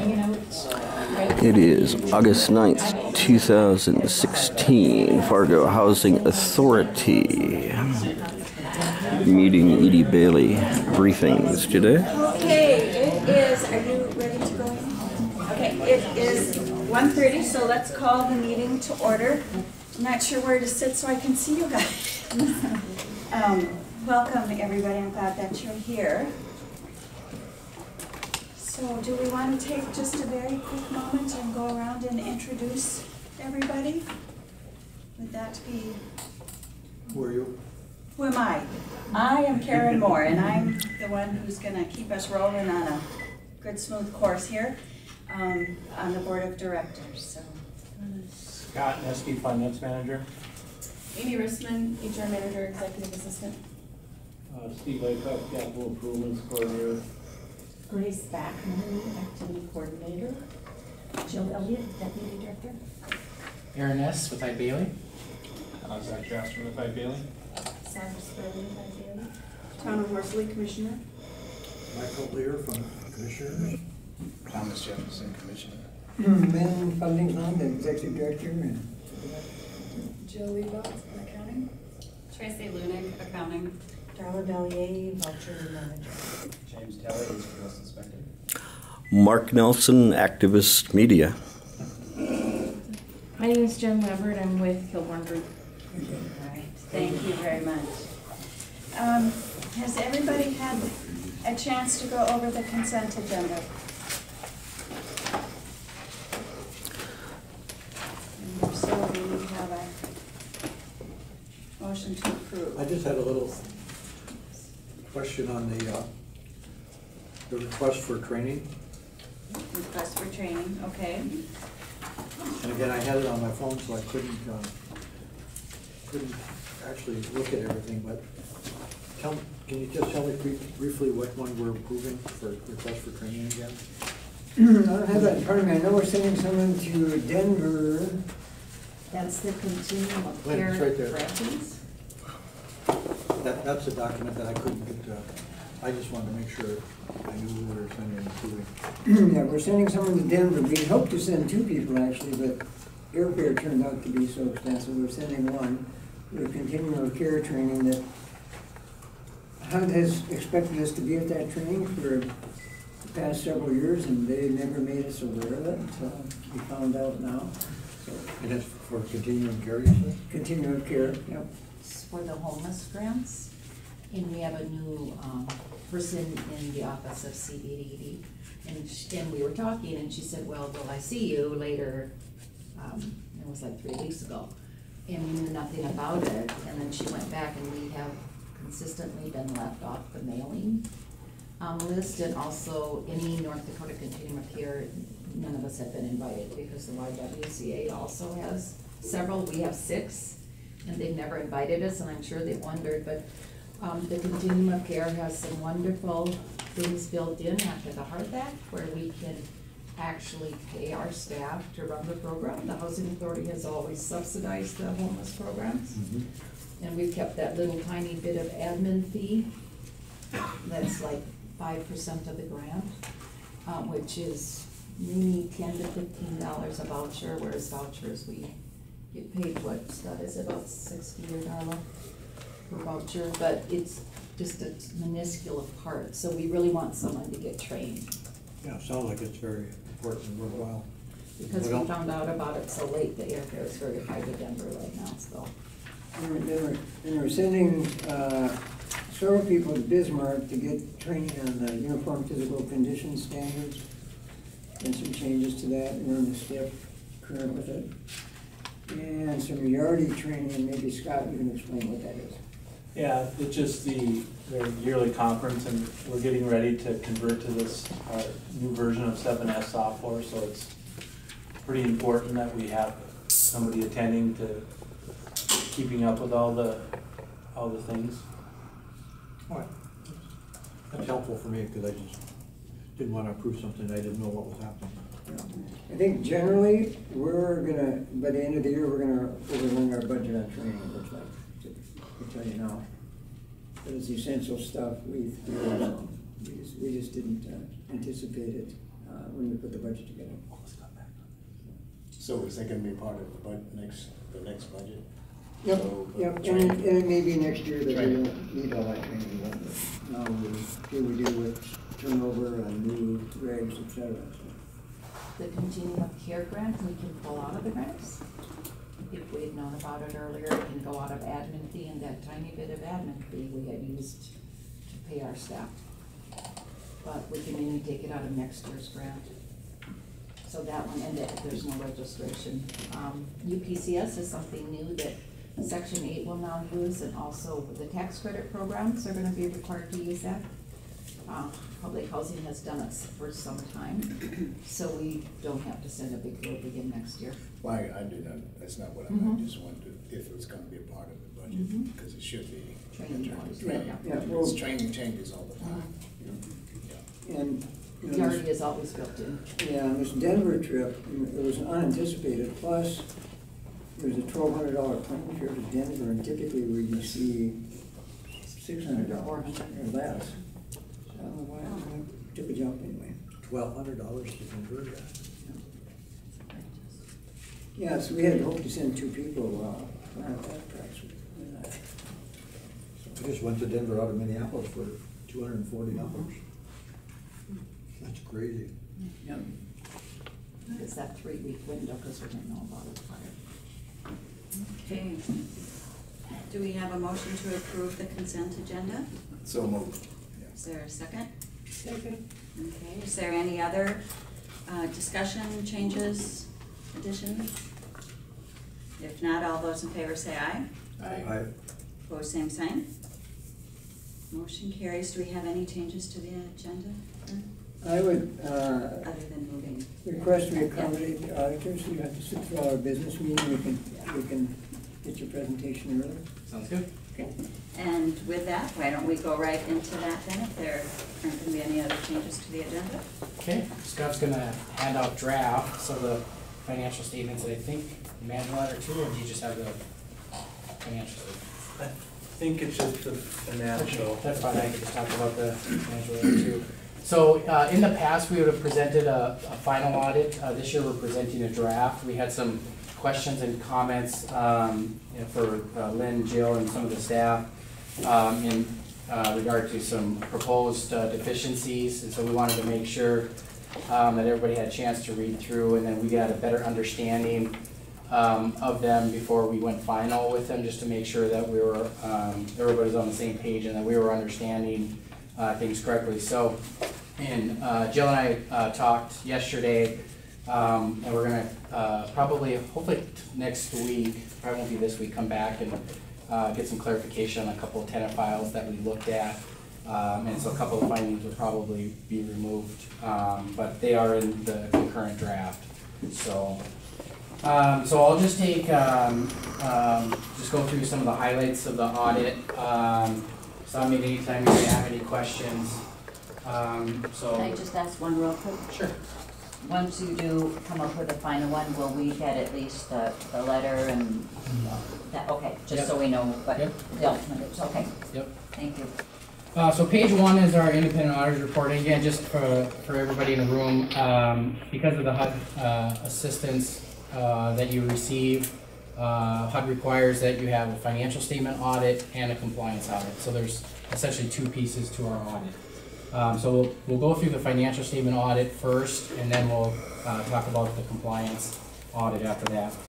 It is August 9th, 2016, Fargo Housing Authority. Meeting Edie Bailey briefings today. Okay, it is, are you ready to go in? Okay, it is 1:30, so let's call the meeting to order. I'm not sure where to sit so I can see you guys. Welcome everybody, I'm glad that you're here. So do we want to take just a very quick moment and go around and introduce everybody? Would that be? Who are you? Who am I? I am Karen Moore, and I'm the one who's going to keep us rolling on a good, smooth course here on the board of directors. So, Scott Nesky, Finance Manager. Amy Rissman, HR Manager, Executive Assistant. Steve Laycock, Capital Improvements Coordinator. Grace Backman, Activity Coordinator. Jill Elliott, Deputy Director. Aaron S. with Bailey. Zach Jasper with Bailey. Sandra Spurley, Bailey. Tana Horsley, Commissioner. Michael Lear from Commissioners. Thomas Jefferson, Commissioner. Ben Fundington, the Executive Director. Jill Leibach, Accounting. Tracy Lunick, Accounting. Darla Bellier, Voucher Manager. James Kelly, Business Inspector. Mark Nelson, Activist Media. My name is Jen Lambert. I'm with Kilborn Group. All right, thank you very much. Has everybody had a chance to go over the consent agenda? And so we have a motion to approve. I just had a little question on the request for training. Request for training, okay. And again, I had it on my phone, so I couldn't actually look at everything, but can you just tell me briefly what one we're approving for request for training again? I don't have that in front of me. I know we're sending someone to Denver. That's the continuum of Lynn, care it's right there. reference. That's a document that I couldn't get, I just wanted to make sure I knew who we were sending it to. Yeah, we're sending someone to Denver. We hoped to send two people actually, but airfare turned out to be so expensive. We're sending one. We're continuing our care training that HUD has expected us to be at that training for the past several years, and they never made us aware of it until we found out now. So, And it's for continuing care, you said? continuing care, yep. For the homeless grants, and we have a new person in the office of CDD, and we were talking, and she said, well, will I see you later? It was like 3 weeks ago, and we knew nothing about it, and then she went back, and we have consistently been left off the mailing list, and also any North Dakota Continuum of Care, none of us have been invited, because the YWCA also has several. We have 6. And they've never invited us, and I'm sure they wondered, but the Continuum of Care has some wonderful things built in after the HEART Act where we can actually pay our staff to run the program. The Housing Authority has always subsidized the homeless programs. Mm-hmm. And we've kept that little tiny bit of admin fee that's like 5% of the grant, which is maybe $10 to $15 a voucher, whereas vouchers we get paid, what, Scott, is it about $60 or $1 per voucher, but it's just a minuscule part, so we really want someone to get trained. Yeah, sounds like it's very important and worthwhile. Because we found out about it so late, the airfare is very high to Denver right now, so. And we're sending several people to Bismarck to get training on the Uniform Physical Condition Standards and some changes to that. We're in the step current with it. And some Yardy training, and maybe Scott, you can explain what that is. Yeah, it's just their yearly conference, and we're getting ready to convert to this new version of 7S software, so it's pretty important that we have somebody attending to keeping up with all the things. All right. That's helpful for me, because I just didn't want to approve something I didn't know what was happening. I think generally, we're gonna, by the end of the year, we're gonna overrun our budget on training, it looks like, I'll tell you now. But it's essential stuff we just didn't anticipate it. when we put the budget together. So is that gonna be part of the next budget? Yep, So, yep, and training. it may be next year that we Training. don't need all that training, but now here we deal with turnover and new regs, et cetera, so. The continuum of care grant, we can pull out of the grants. If we had known about it earlier, it can go out of admin fee, and that tiny bit of admin fee we had used to pay our staff. But we can only take it out of next year's grant. So that one, and there's no registration. UPCS is something new that Section 8 will now use, and also the tax credit programs are gonna be required to use that. Public housing has done it for some time, so we don't have to send a big bill again next year. Why, I did not, that's not what I Mhm. just wanted, if it was gonna be a part of the Mhm. budget, because it should be. Training. Yeah, well, It's training changes all the time. and, you The know, already is always built in. yeah, on this Denver trip, it was unanticipated, plus there was a $1,200 plane fare to Denver, and typically where you see $600 or less. So I don't know why, I took a jump anyway. $1,200 to convert that. Yeah, so we had hoped to send 2 people, around that price. I just went to Denver out of Minneapolis for $240. That's crazy. Yeah. It's that 3-week window, because we didn't know about it prior. Okay. Do we have a motion to approve the consent agenda? So moved. Is there a second? Second. Okay, is there any other discussion, changes, additions? If not, all those in favor say aye. I Opposed, same sign. Motion carries. Do we have any changes to the agenda, I would, other than moving? request we accommodate the auditors, you have to sit through our business meeting, we can get your presentation early. Sounds good. Okay. And with that, why don't we go right into that then, if there aren't going to be any other changes to the agenda? Okay, Scott's gonna hand out draft, so the financial statements, I think, manual or 2, or do you just have the financial statements? I think it's just the financial. That's fine, I can just talk about the financial later too. So, in the past, we would have presented a final audit. This year, we're presenting a draft. We had some questions and comments, for Lynn, Jill, and some of the staff, in regard to some proposed deficiencies. And so we wanted to make sure that everybody had a chance to read through, and then we got a better understanding of them before we went final with them, just to make sure that we were, everybody's on the same page and that we were understanding things correctly. So, and Jill and I talked yesterday, and we're gonna probably, hopefully next week, probably won't be this week, come back and get some clarification on a couple of tenant files that we looked at. And so a couple of findings will probably be removed, but they are in the concurrent draft. So, so I'll just take, just go through some of the highlights of the audit. So I mean, anytime you have any questions. So. Can I just ask one real quick? Sure. Once you do come up with a final one, will we get at least the letter and that, okay, just so we know what Yep. the ultimate is, okay, Yep. thank you. So page 1 is our independent auditors report. And again, just for everybody in the room, because of the HUD assistance that you receive, HUD requires that you have a financial statement audit and a compliance audit. So there's essentially 2 pieces to our audit. So we'll go through the financial statement audit first, and then we'll talk about the compliance audit after that.